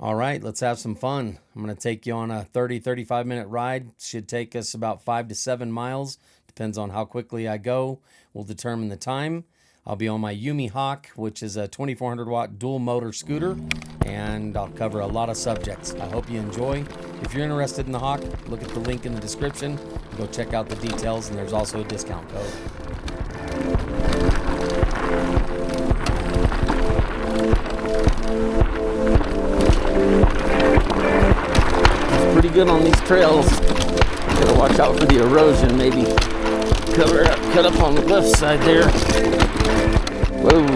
All right, let's have some fun. I'm going to take you on a 35 minute ride. Should take us about 5 to 7 miles. Depends on how quickly I go. We'll determine the time. I'll be on my YUME Hawk, which is a 2400 watt dual motor scooter, and I'll cover a lot of subjects. I hope you enjoy. If you're interested in the Hawk, look at the link in the description. Go check out the details, and there's also a discount code. It's pretty good on these trails. Gotta watch out for the erosion. Maybe cut up on the left side there. Whoa.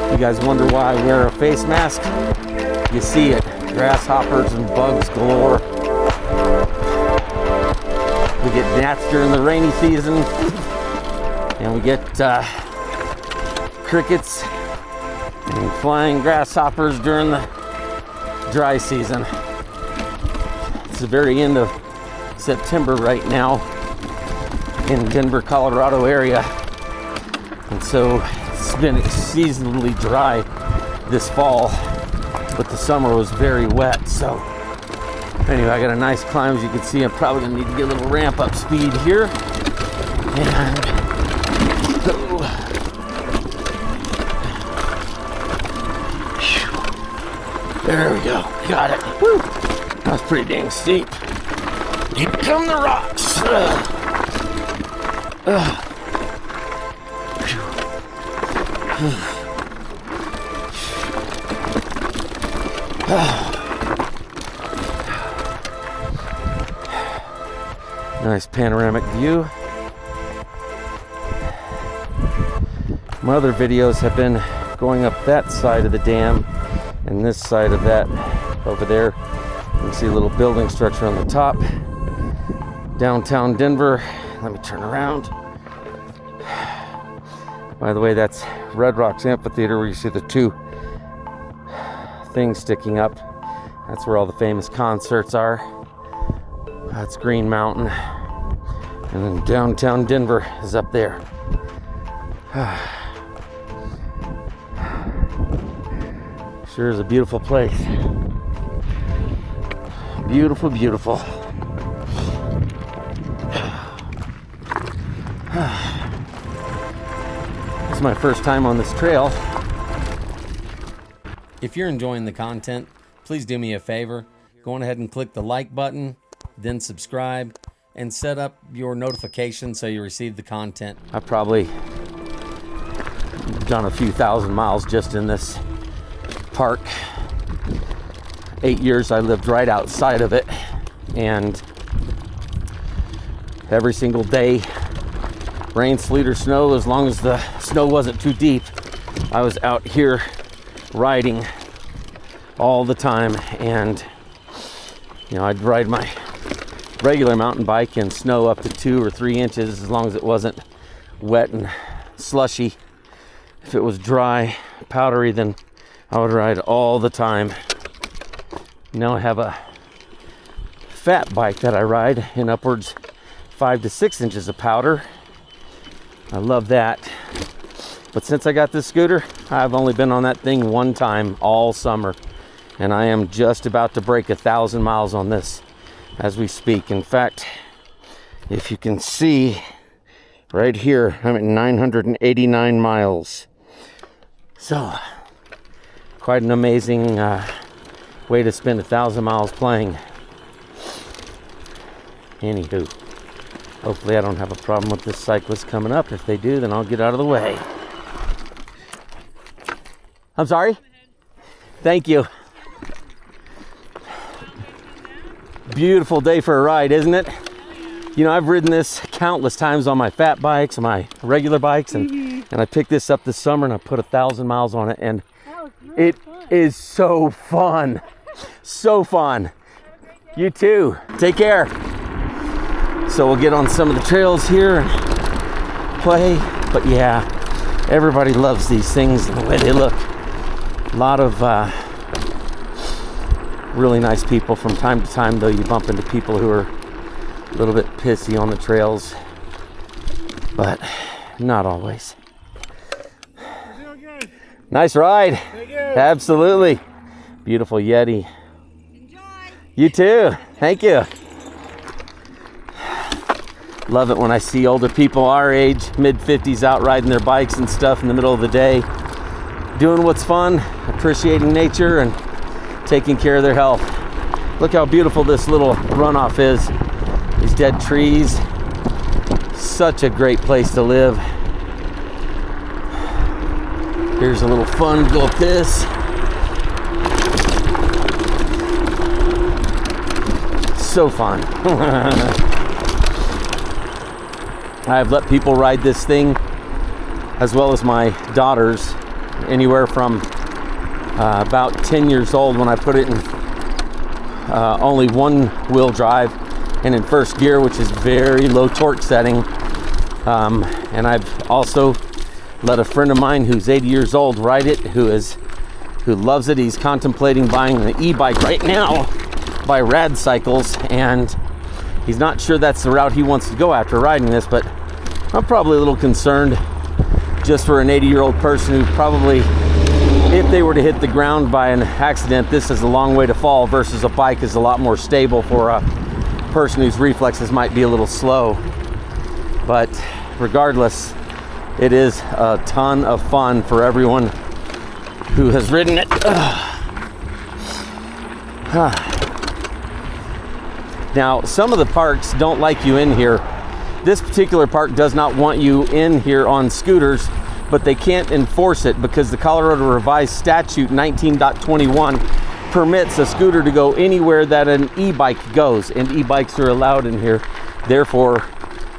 You guys wonder why I wear a face mask? You see it. Grasshoppers and bugs galore. We get gnats during the rainy season. And we get crickets and flying grasshoppers during the dry season. It's the very end of September right now in Denver, Colorado area. And so it's been seasonally dry this fall, but the summer was very wet. So anyway, I got a nice climb. As you can see, I'm probably gonna need to get a little ramp up speed here. And there we go, got it. Woo. That was pretty dang steep. Here come the rocks. Nice panoramic view. My other videos have been going up that side of the dam and this side of that over there. You can see a little building structure on the top. Downtown Denver. Let me turn around. By the way, that's Red Rocks Amphitheater, where you see the two things sticking up. That's where all the famous concerts are. That's Green Mountain. And then downtown Denver is up there. Sure is a beautiful place. Beautiful, beautiful. It's my first time on this trail. If you're enjoying the content, please do me a favor. Go on ahead and click the like button, then subscribe, and set up your notifications so you receive the content. I've probably done a few thousand miles just in this park. 8 years I lived right outside of it, and every single day, rain, sleet, or snow, as long as the snow wasn't too deep, I was out here riding all the time. And you know, I'd ride my regular mountain bike in snow up to 2 or 3 inches, as long as it wasn't wet and slushy. If it was dry, powdery, then I would ride all the time. Now I have a fat bike that I ride in upwards 5 to 6 inches of powder. I love that. But since I got this scooter, I've only been on that thing one time all summer. And I am just about to break 1,000 miles on this as we speak. In fact, if you can see right here, I'm at 989 miles. So, quite an amazing way to spend 1,000 miles playing. Anywho, hopefully I don't have a problem with this cyclist coming up. If they do, then I'll get out of the way. I'm sorry? Thank you. Beautiful day for a ride, isn't it? You know, I've ridden this countless times on my fat bikes and my regular bikes, and I picked this up this summer and I put 1,000 miles on it, and it is so fun. So fun. You too. Take care. So we'll get on some of the trails here and play. But yeah, everybody loves these things and the way they look. A lot of really nice people. From time to time, though, you bump into people who are a little bit pissy on the trails, but not always. You're doing good. Nice ride. Thank you. Absolutely. Beautiful Yeti. Enjoy. You too. Thank you. Love it when I see older people our age, mid-50s, out riding their bikes and stuff in the middle of the day, doing what's fun, appreciating nature, and taking care of their health. Look how beautiful this little runoff is. These dead trees. Such a great place to live. Here's a little fun little piss. So fun. I've let people ride this thing, as well as my daughters, anywhere from about 10 years old when I put it in only one wheel drive and in first gear, which is very low torque setting. And I've also let a friend of mine who's 80 years old ride it, who loves it. He's contemplating buying an e-bike right now by Rad Cycles, and he's not sure that's the route he wants to go after riding this, but I'm probably a little concerned just for an 80-year-old person who probably, if they were to hit the ground by an accident, this is a long way to fall, versus a bike is a lot more stable for a person whose reflexes might be a little slow. But regardless, it is a ton of fun for everyone who has ridden it. Now, some of the parks don't like you in here. This particular park does not want you in here on scooters, but they can't enforce it because the Colorado Revised Statute 19.21 permits a scooter to go anywhere that an e-bike goes, and e-bikes are allowed in here. Therefore,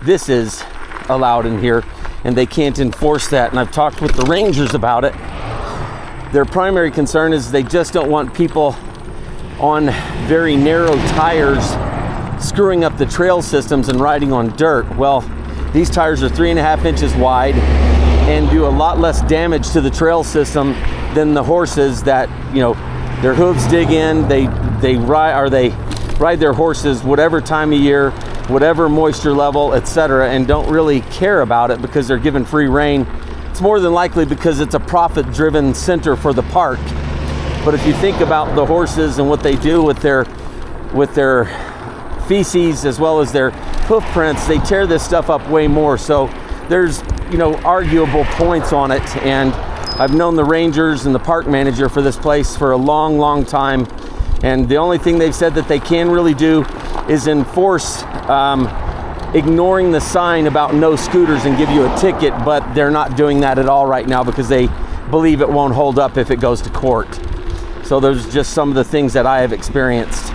this is allowed in here, and they can't enforce that. And I've talked with the rangers about it. Their primary concern is they just don't want people on very narrow tires screwing up the trail systems and riding on dirt. Well, these tires are 3.5 inches wide and do a lot less damage to the trail system than the horses that, you know, their hooves dig in, they ride their horses whatever time of year, whatever moisture level, etc., and don't really care about it because they're given free rein. It's more than likely because it's a profit-driven center for the park. But if you think about the horses and what they do with their feces as well as their hoof prints, they tear this stuff up way more. So there's, you know, arguable points on it. And I've known the rangers and the park manager for this place for a long, long time. And the only thing they've said that they can really do is enforce ignoring the sign about no scooters and give you a ticket, but they're not doing that at all right now because they believe it won't hold up if it goes to court. So those are just some of the things that I have experienced.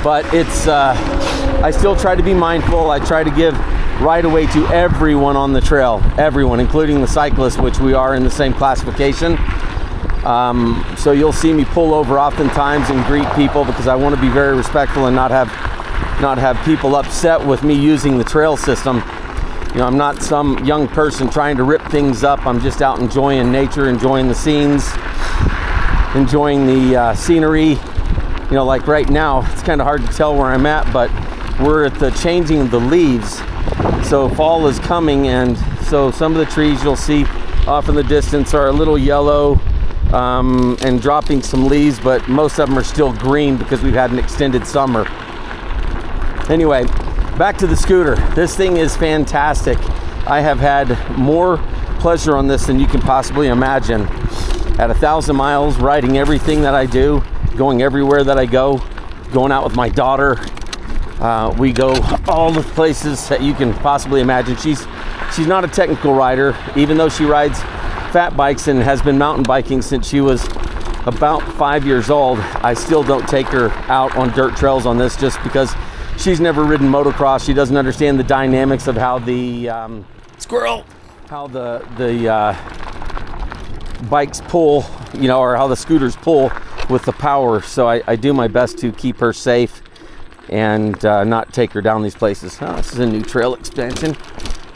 But it's, I still try to be mindful. I try to give right away to everyone on the trail, everyone, including the cyclists, which we are in the same classification. So you'll see me pull over oftentimes and greet people because I want to be very respectful and not have people upset with me using the trail system. You know, I'm not some young person trying to rip things up. I'm just out enjoying nature, enjoying the scenes, enjoying the scenery. You know, like right now, it's kind of hard to tell where I'm at, but we're at the changing of the leaves. So fall is coming, and so some of the trees you'll see off in the distance are a little yellow and dropping some leaves, but most of them are still green because we've had an extended summer. Anyway, back to the scooter. This thing is fantastic. I have had more pleasure on this than you can possibly imagine. At 1,000 miles, riding everything that I do, going everywhere that I go, going out with my daughter. We go all the places that you can possibly imagine. She's not a technical rider, even though she rides fat bikes and has been mountain biking since she was about 5 years old. I still don't take her out on dirt trails on this just because she's never ridden motocross. She doesn't understand the dynamics of how the how the bikes pull, you know, or how the scooters pull with the power. So I do my best to keep her safe and not take her down these places. Oh, this is a new trail expansion.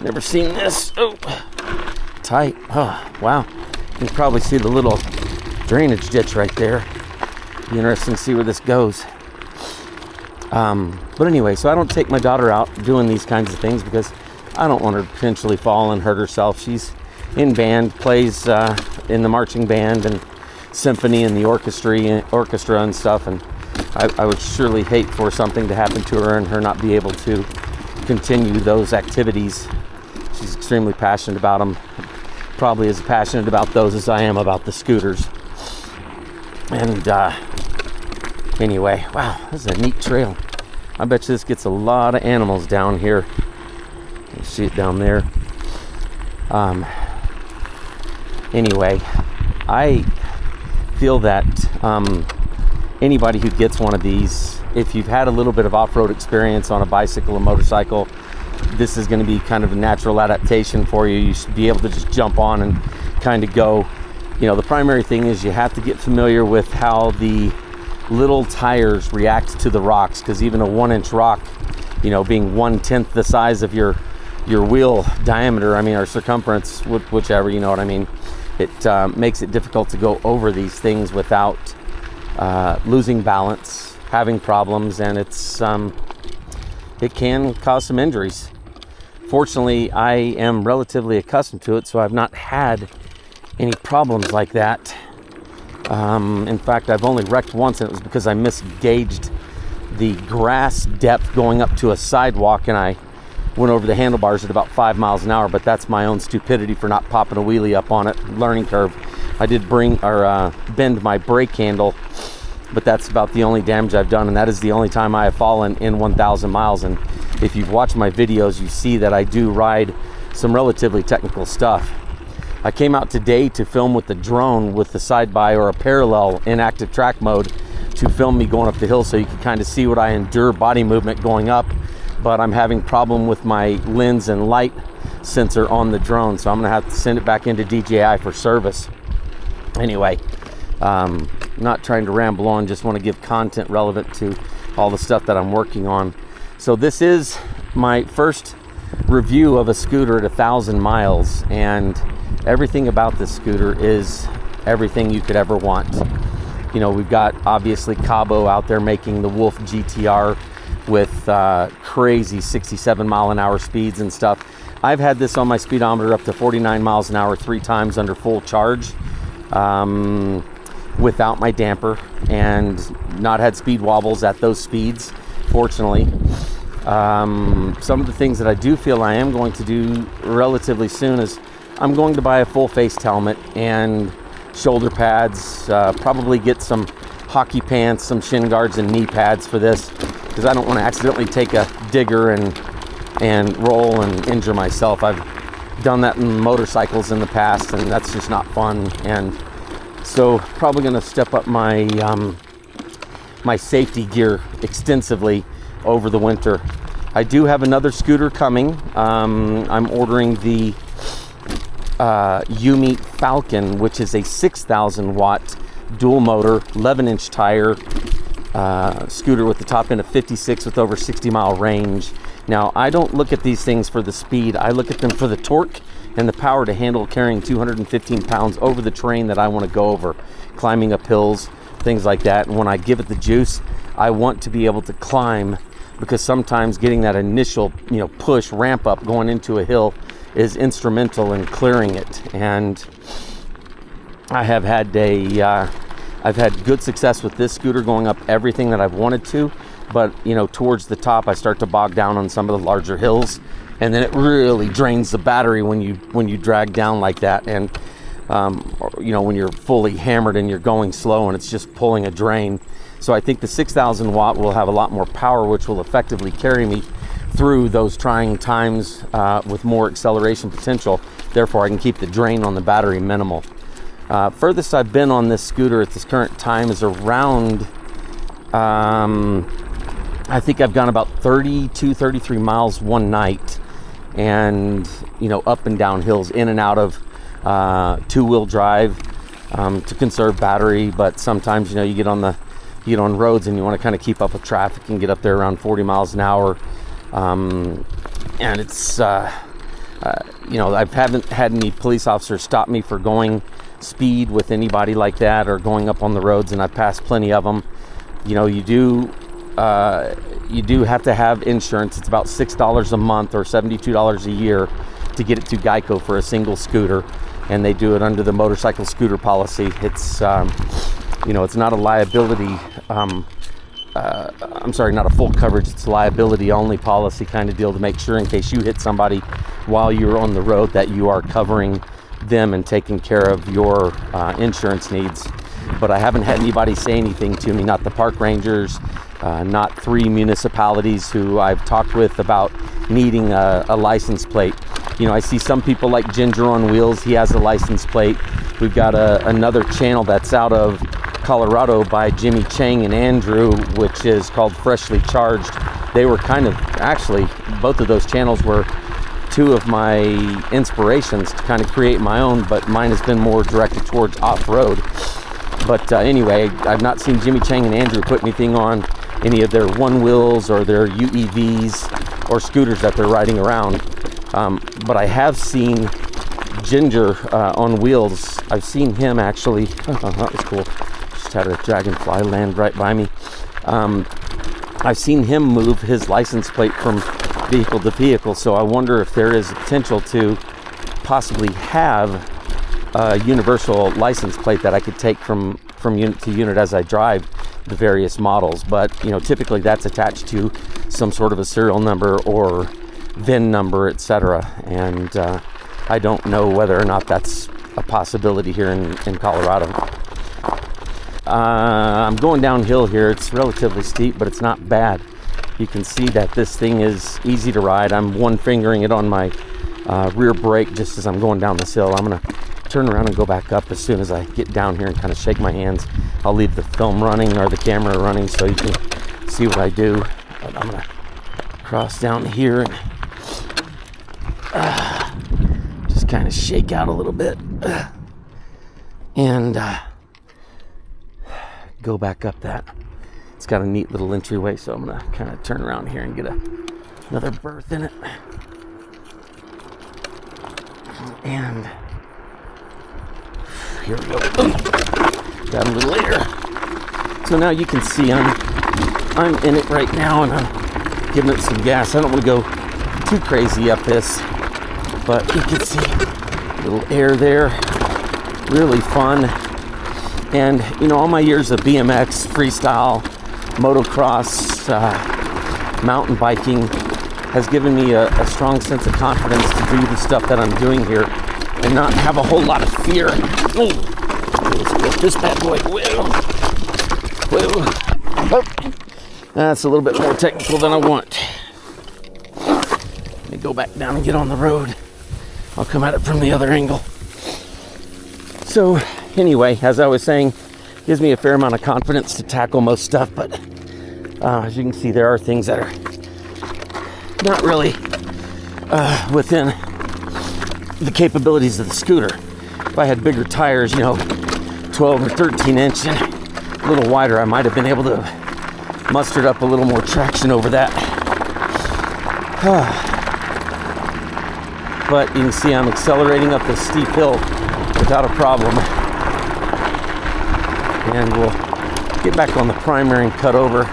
Never seen this. Oh, tight. Oh, wow. You can probably see the little drainage ditch right there. Be interesting to see where this goes. But anyway, so I don't take my daughter out doing these kinds of things because I don't want her to potentially fall and hurt herself. She's in band, plays in the marching band and symphony and the orchestra and stuff, and I would surely hate for something to happen to her and her not be able to continue those activities. She's extremely passionate about them, probably as passionate about those as I am about the scooters. And anyway, wow, this is a neat trail. I bet you this gets a lot of animals down here. You see it down there. Anyway, I feel that anybody who gets one of these, if you've had a little bit of off-road experience on a bicycle or motorcycle, this is going to be kind of a natural adaptation for you. You should be able to just jump on and kind of go. You know, the primary thing is you have to get familiar with how the little tires react to the rocks, because even a 1-inch rock, you know, being 1/10 the size of your wheel diameter, I mean, or circumference, whichever, you know what I mean, it makes it difficult to go over these things without losing balance, having problems, and it can cause some injuries. Fortunately, I am relatively accustomed to it, so I've not had any problems like that. In fact, I've only wrecked once, and it was because I misgauged the grass depth going up to a sidewalk, and I went over the handlebars at about 5 miles an hour, but that's my own stupidity for not popping a wheelie up on it. Learning curve. I did bend my brake handle, but that's about the only damage I've done, and that is the only time I have fallen in 1,000 miles. And if you've watched my videos, you see that I do ride some relatively technical stuff. I came out today to film with the drone with the side-by or a parallel in active track mode to film me going up the hill, so you can kind of see what I endure body movement going up. But I'm having problem with my lens and light sensor on the drone, so I'm gonna have to send it back into DJI for service. Anyway, not trying to ramble on, just want to give content relevant to all the stuff that I'm working on. So this is my first review of a scooter at 1,000 miles, and everything about this scooter is everything you could ever want. You know, we've got obviously Cabo out there making the Wolf GTR with crazy 67 mile an hour speeds and stuff. I've had this on my speedometer up to 49 miles an hour 3 times under full charge without my damper, and not had speed wobbles at those speeds, fortunately. Some of the things that I do feel I am going to do relatively soon is I'm going to buy a full face helmet and shoulder pads, probably get some hockey pants, some shin guards and knee pads for this, because I don't want to accidentally take a digger and roll and injure myself. I've done that in motorcycles in the past, and that's just not fun. And so probably going to step up my my safety gear extensively over the winter. I do have another scooter coming. I'm ordering the YUME Falcon, which is a 6,000 watt dual motor, 11-inch tire scooter with the top end of 56 with over 60 mile range. Now, I don't look at these things for the speed. I look at them for the torque and the power to handle carrying 215 pounds over the terrain that I want to go over, climbing up hills, things like that. And when I give it the juice, I want to be able to climb, because sometimes getting that initial, push, ramp up going into a hill is instrumental in clearing it. And I have had I've had good success with this scooter going up everything that I've wanted to, but towards the top I start to bog down on some of the larger hills, and then it really drains the battery when you drag down like that, and when you're fully hammered and you're going slow and it's just pulling a drain. So I think the 6,000 watt will have a lot more power, which will effectively carry me through those trying times with more acceleration potential. Therefore, I can keep the drain on the battery minimal. Furthest I've been on this scooter at this current time is around, I think I've gone about 32, 33 miles one night, and up and down hills, in and out of two-wheel drive, to conserve battery. But sometimes, you know, you get on roads and you want to kind of keep up with traffic and get up there around 40 miles an hour. And it's, you know, I haven't had any police officers stop me for going speed with anybody like that or going up on the roads, and I've passed plenty of them. You know, you do have to have insurance. It's about $6 a month or $72 a year to get it to Geico for a single scooter, and they do it under the motorcycle scooter policy. It's you know, it's not a liability, I'm sorry, not a full coverage, it's a liability only policy kind of deal to make sure in case you hit somebody while you're on the road that you are covering them and taking care of your insurance needs. But I haven't had anybody say anything to me, not the park rangers, not 3 municipalities who I've talked with about needing a license plate. You know, I see some people like Ginger on Wheels, he has a license plate. We've got another channel that's out of Colorado by Jimmy Chang and Andrew, which is called Freshly Charged. They were kind of, actually, both of those channels were 2 of my inspirations to kind of create my own, but mine has been more directed towards off-road. But anyway, I've not seen Jimmy Chang and Andrew put anything on any of their one wheels or their UEVs or scooters that they're riding around. But I have seen Ginger on Wheels. I've seen him actually. That was cool. Just had a dragonfly land right by me. I've seen him move his license plate from vehicle to vehicle, so I wonder if there is a potential to possibly have a universal license plate that I could take from unit to unit as I drive the various models. But you know, typically that's attached to some sort of a serial number or VIN number, etc. And I don't know whether or not that's a possibility here in Colorado. I'm going downhill here. It's relatively steep, but it's not bad. You can see that this thing is easy to ride. I'm one fingering it on my rear brake just as I'm going down this hill. I'm going to turn around and go back up as soon as I get down here and kind of shake my hands. I'll leave the film running or the camera running so you can see what I do. But I'm going to cross down here and just kind of shake out a little bit and go back up that. It's got a neat little entryway, so I'm going to kind of turn around here and get another berth in it. And here we go. Got a little air. So now you can see I'm in it right now, and I'm giving it some gas. I don't want to go too crazy up this, but you can see a little air there. Really fun. And you know, all my years of BMX, freestyle, motocross, mountain biking has given me a strong sense of confidence to do the stuff that I'm doing here and not have a whole lot of fear. Let's get this bad boy. Whoa. Oh, that's a little bit more technical than I want. Let me go back down and get on the road. I'll come at it from the other angle. So anyway, as I was saying, gives me a fair amount of confidence to tackle most stuff, but as you can see, there are things that are not really within the capabilities of the scooter. If I had bigger tires, you know, 12 or 13 inch and a little wider, I might have been able to have mustered up a little more traction over that. But you can see I'm accelerating up this steep hill without a problem. And we'll get back on the primary and cut over.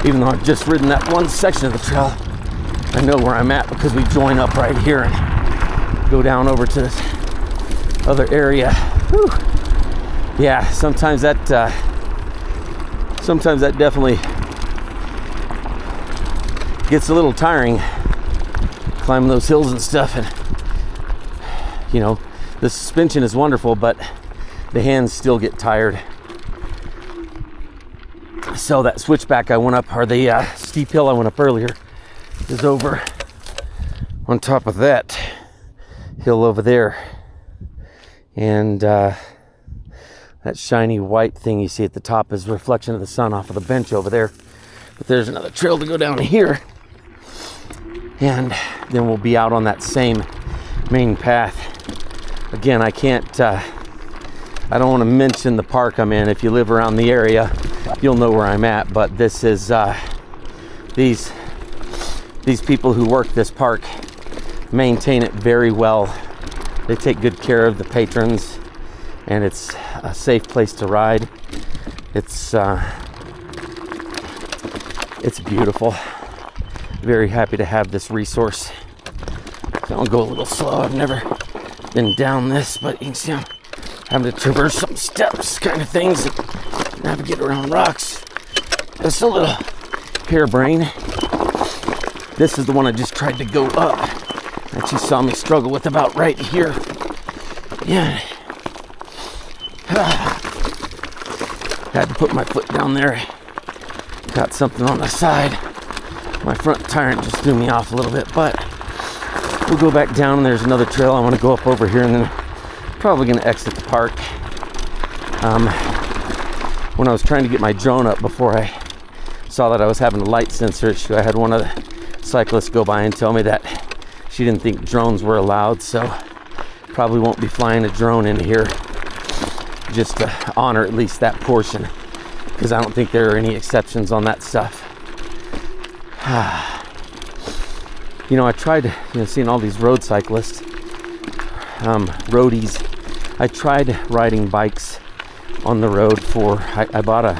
Even though I've just ridden that one section of the trail, I know where I'm at because we join up right here and go down over to this other area. Whew. Yeah, sometimes that definitely gets a little tiring, climbing those hills and stuff. And you know, the suspension is wonderful, but the hands still get tired. So that switchback I went up, or the steep hill I went up earlier, is over on top of that hill over there. And that shiny white thing you see at the top is a reflection of the sun off of the bench over there. But there's another trail to go down here. And then we'll be out on that same main path. Again, I can't I don't want to mention the park I'm in. If you live around the area, you'll know where I'm at. But this is these people who work this park maintain it very well. They take good care of the patrons, and it's a safe place to ride. It's beautiful. Very happy to have this resource. So I'll go a little slow. I've never been down this, but you can see I'm having to traverse some steps, kind of things, and navigate around rocks. Just a little harebrained. This is the one I just tried to go up, that you saw me struggle with about right here. Yeah. Had to put my foot down there. Got something on the side. My front tire just threw me off a little bit, but we'll go back down, and there's another trail I want to go up over here, and then probably going to exit the park. When I was trying to get my drone up before I saw that I was having a light sensor issue, I had one of the cyclists go by and tell me that she didn't think drones were allowed, so probably won't be flying a drone in here, just to honor at least that portion, because I don't think there are any exceptions on that stuff. You know, I tried, seeing all these road cyclists, roadies. I tried riding bikes on the road I bought I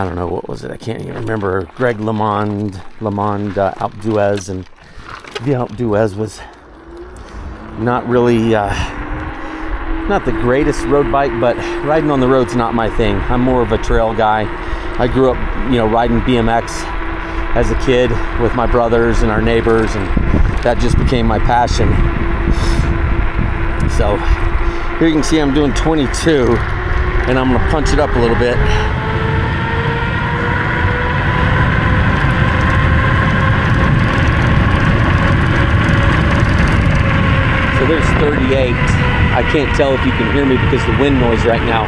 don't know, what was it? I can't even remember. Greg LeMond Alpe d'Huez, and the Alpe d'Huez was not really, not the greatest road bike, but riding on the road's not my thing. I'm more of a trail guy. I grew up, riding BMX as a kid with my brothers and our neighbors, and that just became my passion. So here you can see I'm doing 22, and I'm gonna punch it up a little bit. So there's 38. I can't tell if you can hear me because of the wind noise right now,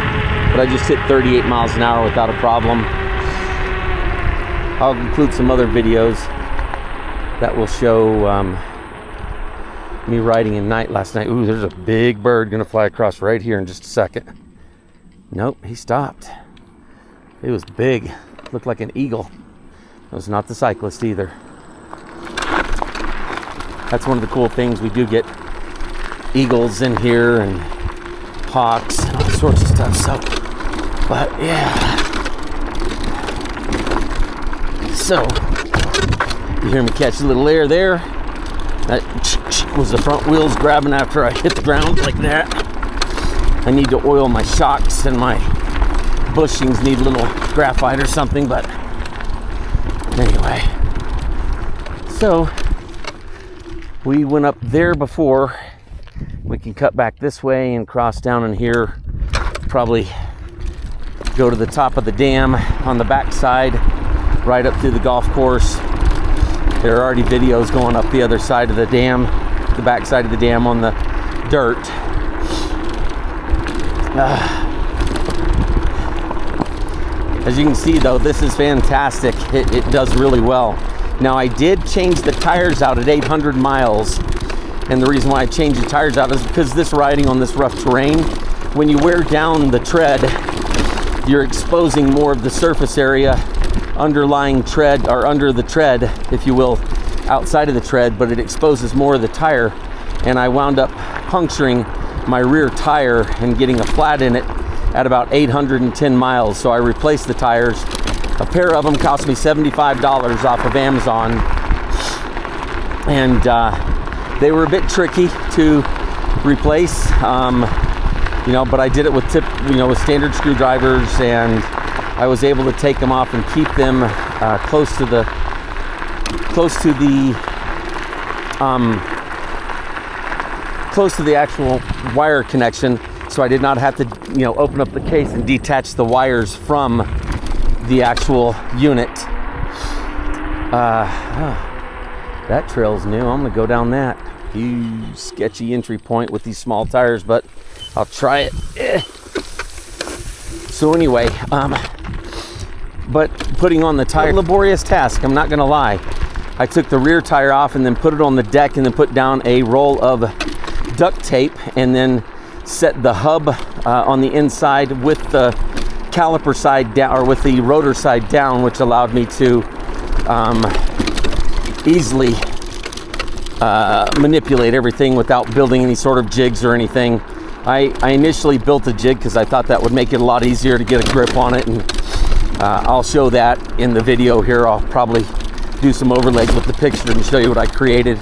but I just hit 38 miles an hour without a problem. I'll include some other videos that will show me riding in night last night. Ooh, there's a big bird gonna fly across right here in just a second. Nope, he stopped. It was big, looked like an eagle. It was not the cyclist either. That's one of the cool things. We do get eagles in here and hawks and all sorts of stuff. So, but yeah. So, you hear me catch a little air there. That was the front wheels grabbing after I hit the ground like that. I need to oil my shocks, and my bushings need a little graphite or something, but anyway. So, we went up there before. We can cut back this way and cross down in here. Probably go to the top of the dam on the back side, right up through the golf course. There are already videos going up the other side of the dam, the back side of the dam on the dirt. As you can see though, this is fantastic. It does really well. Now I did change the tires out at 800 miles. And the reason why I changed the tires out is because this riding on this rough terrain, when you wear down the tread, you're exposing more of the surface area underlying tread, or under the tread, if you will, outside of the tread, but it exposes more of the tire. And I wound up puncturing my rear tire and getting a flat in it at about 810 miles. So I replaced the tires. A pair of them cost me $75 off of Amazon. And they were a bit tricky to replace, but I did it with with standard screwdrivers, and I was able to take them off and keep them close to the actual wire connection, so I did not have to open up the case and detach the wires from the actual unit. That trail's new. I'm gonna go down that huge sketchy entry point with these small tires, but I'll try it. So anyway, but putting on the tire, laborious task, I'm not gonna lie. I took the rear tire off and then put it on the deck, and then put down a roll of duct tape, and then set the hub on the inside with the caliper side down, or with the rotor side down, which allowed me to easily manipulate everything without building any sort of jigs or anything. I initially built a jig because I thought that would make it a lot easier to get a grip on it, and I'll show that in the video here. I'll probably do some overlays with the picture and show you what I created.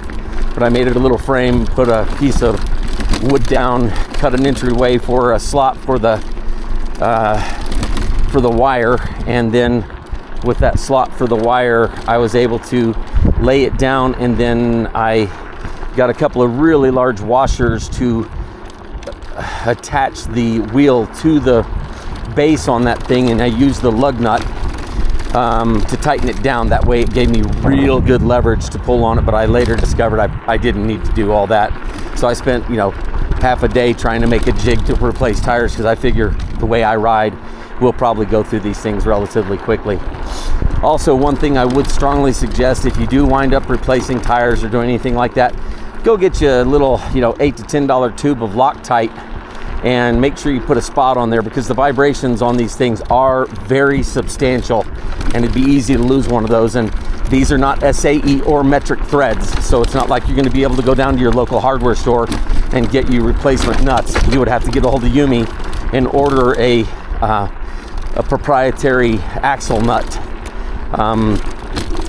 But I made it a little frame, put a piece of wood down, cut an entryway for a slot for the wire, and then with that slot for the wire, I was able to lay it down, and then I got a couple of really large washers to attach the wheel to the base on that thing, and I used the lug nut to tighten it down. That way it gave me real good leverage to pull on it, but I later discovered I didn't need to do all that. So I spent, half a day trying to make a jig to replace tires, because I figure the way I ride, we'll probably go through these things relatively quickly. Also, one thing I would strongly suggest, if you do wind up replacing tires or doing anything like that, go get you a little, $8 to $10 tube of Loctite, and make sure you put a spot on there, because the vibrations on these things are very substantial, and it'd be easy to lose one of those. And these are not SAE or metric threads, so it's not like you're going to be able to go down to your local hardware store and get you replacement nuts. You would have to get a hold of YUME and order a proprietary axle nut,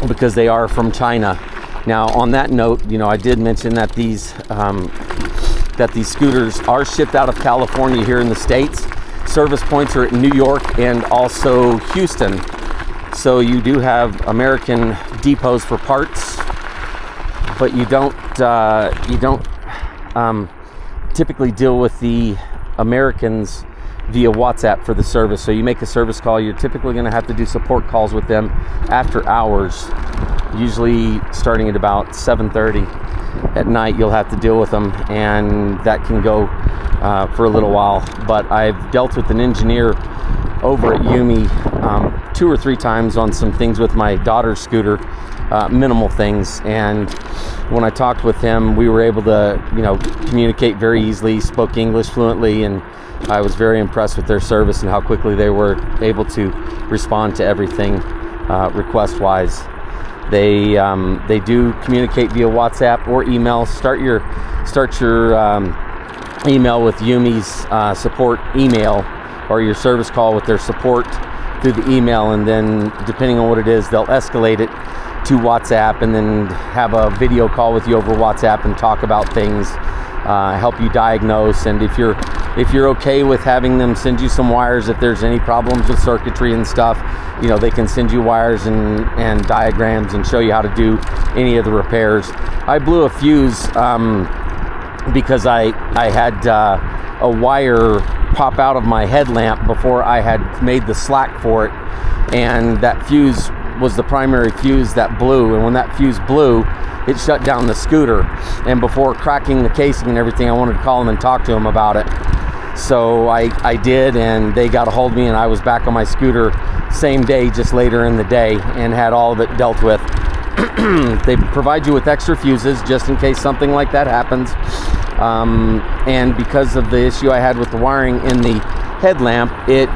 because they are from China. Now, on that note, I did mention that these scooters are shipped out of California here in the States. Service points are at New York and also Houston. So you do have American depots for parts, but you don't typically deal with the Americans via WhatsApp for the service. So you make a service call, you're typically going to have to do support calls with them after hours, usually starting at about 7:30 at night. You'll have to deal with them, and that can go for a little while. But I've dealt with an engineer over at YUME 2 or 3 times on some things with my daughter's scooter, minimal things, and when I talked with him, we were able to communicate very easily, spoke English fluently, and I was very impressed with their service and how quickly they were able to respond to everything request wise. They do communicate via WhatsApp or email. Start your email with YUME's support email, or your service call with their support through the email, and then depending on what it is, they'll escalate it to WhatsApp, and then have a video call with you over WhatsApp and talk about things, help you diagnose. And if you're okay with having them send you some wires, if there's any problems with circuitry and stuff, they can send you wires and diagrams and show you how to do any of the repairs. I blew a fuse because I had a wire pop out of my headlamp before I had made the slack for it, and that fuse was the primary fuse that blew. And when that fuse blew, it shut down the scooter. And before cracking the casing and everything, I wanted to call them and talk to them about it. So I did, and they got a hold of me, and I was back on my scooter same day, just later in the day, and had all of it dealt with. They provide you with extra fuses just in case something like that happens. And because of the issue I had with the wiring in the headlamp, it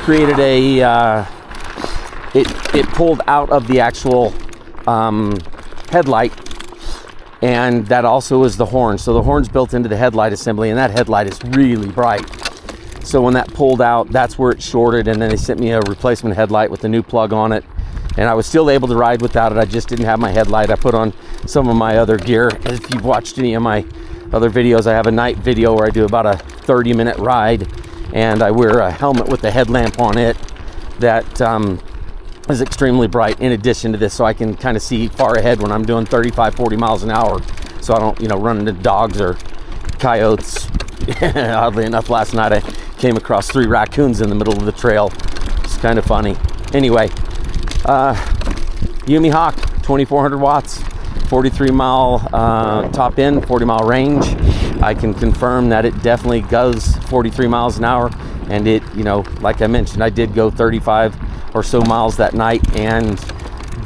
created it pulled out of the actual headlight, and that also is the horn. So the horn's built into the headlight assembly, and that headlight is really bright. So when that pulled out, that's where it shorted, and then they sent me a replacement headlight with a new plug on it, and I was still able to ride without it. I just didn't have my headlight. I put on some of my other gear. If you've watched any of my other videos, I have a night video where I do about a 30-minute ride, and I wear a helmet with a headlamp on it that is extremely bright in addition to this, so I can kind of see far ahead when I'm doing 35-40 miles an hour, so I don't run into dogs or coyotes. Oddly enough, last night I came across 3 raccoons in the middle of the trail. It's kind of funny. Anyway, YUME Hawk, 2400 watts, 43 mile top end, 40 mile range. I can confirm that it definitely goes 43 miles an hour, and it, like I mentioned, I did go 35 or so miles that night, and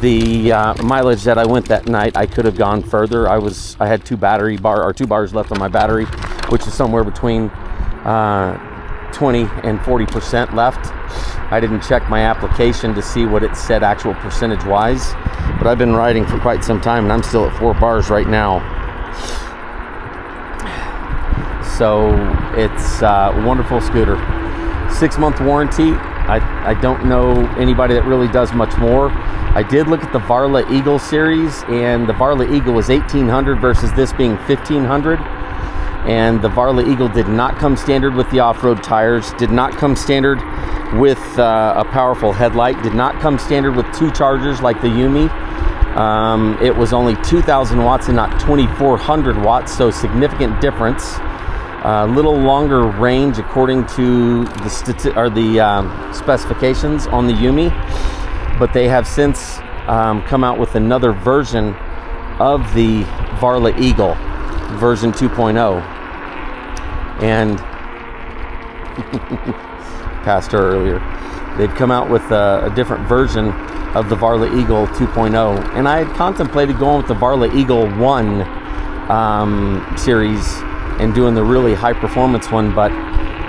the mileage that I went that night, I could have gone further. I had 2 bars left on my battery, which is somewhere between 20 and 40% left. I didn't check my application to see what it said actual percentage wise, but I've been riding for quite some time and I'm still at 4 bars right now. So it's a wonderful scooter. 6-month warranty. I don't know anybody that really does much more. I did look at the Varla Eagle series, and the Varla Eagle was $1,800 versus this being $1,500. And the Varla Eagle did not come standard with the off-road tires, did not come standard with a powerful headlight, did not come standard with 2 chargers like the YUME. It was only 2,000 watts and not 2,400 watts, so significant difference. A little longer range according to the specifications on the YUME, but they have since come out with another version of the Varla Eagle, version 2.0. And passed her earlier. They'd come out with a different version of the Varla Eagle 2.0, and I had contemplated going with the Varla Eagle 1 series and doing the really high performance one, but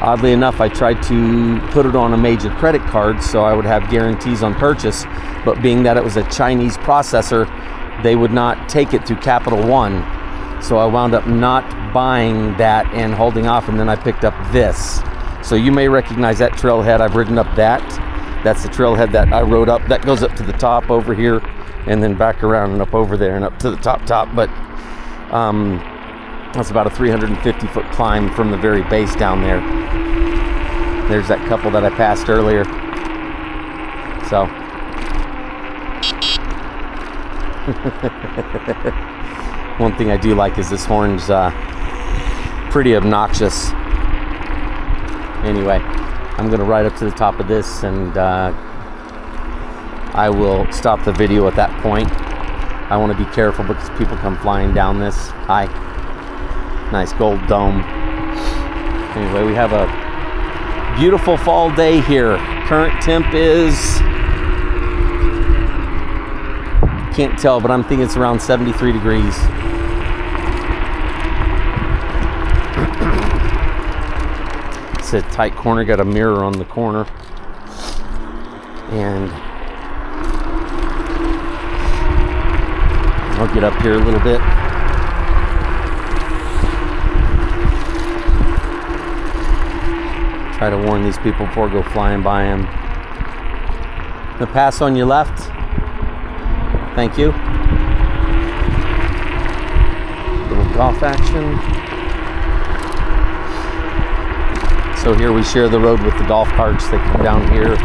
oddly enough I tried to put it on a major credit card so I would have guarantees on purchase, but being that it was a Chinese processor, they would not take it through Capital One, so I wound up not buying that and holding off, and then I picked up this. So you may recognize that trailhead. I've ridden up that. That's the trailhead that I rode up. That goes up to the top over here and then back around and up over there and up to the top. But that's about a 350-foot climb from the very base down there. There's that couple that I passed earlier. So. One thing I do like is this horn's pretty obnoxious. Anyway, I'm going to ride up to the top of this, and I will stop the video at that point. I want to be careful because people come flying down this. Hi. Nice gold dome. Anyway, we have a beautiful fall day here. Current temp is, can't tell, but I'm thinking it's around 73 degrees. It's a tight corner, got a mirror on the corner. And I'll get up here a little bit. Try to warn these people before I go flying by them. The pass on your left. Thank you. Little golf action. So here we share the road with the golf carts that come down here.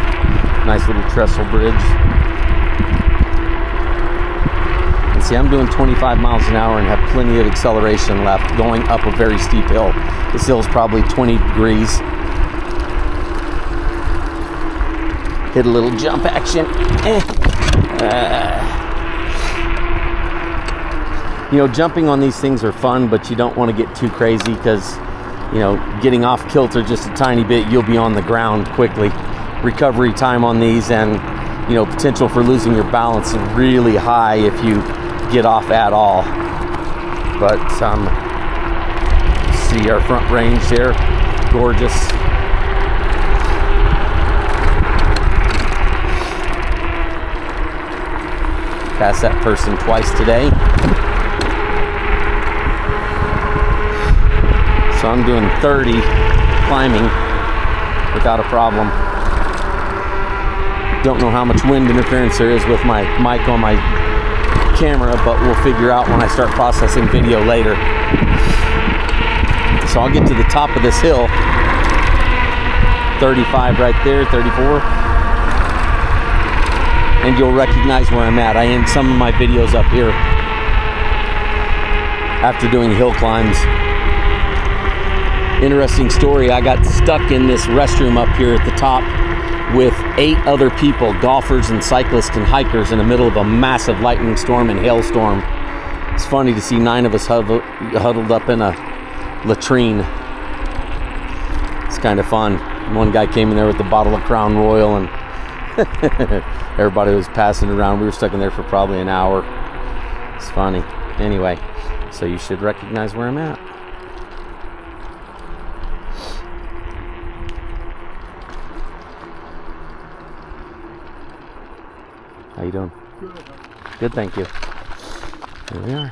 Nice little trestle bridge. And see, I'm doing 25 miles an hour and have plenty of acceleration left going up a very steep hill. This hill's probably 20 degrees. Hit a little jump action. You know, jumping on these things are fun, but you don't want to get too crazy because, you know, getting off kilter just a tiny bit, you'll be on the ground quickly. Recovery time on these and, you know, potential for losing your balance is really high if you get off at all. But see our front range there, gorgeous. Passed that person twice today. So I'm doing 30 climbing without a problem. Don't know how much wind interference there is with my mic on my camera, but we'll figure out when I start processing video later. So I'll get to the top of this hill. 35 right there, 34. And you'll recognize where I'm at. I end some of my videos up here after doing hill climbs. Interesting story, I got stuck in this restroom up here at the top with 8 other people, golfers and cyclists and hikers, in the middle of a massive lightning storm and hailstorm. It's funny to see 9 of us huddled up in a latrine. It's kind of fun. One guy came in there with a bottle of Crown Royal and everybody was passing it around. We were stuck in there for probably an hour. It's funny. Anyway, so you should recognize where I'm at. How you doing? Good. Good, thank you. Here we are.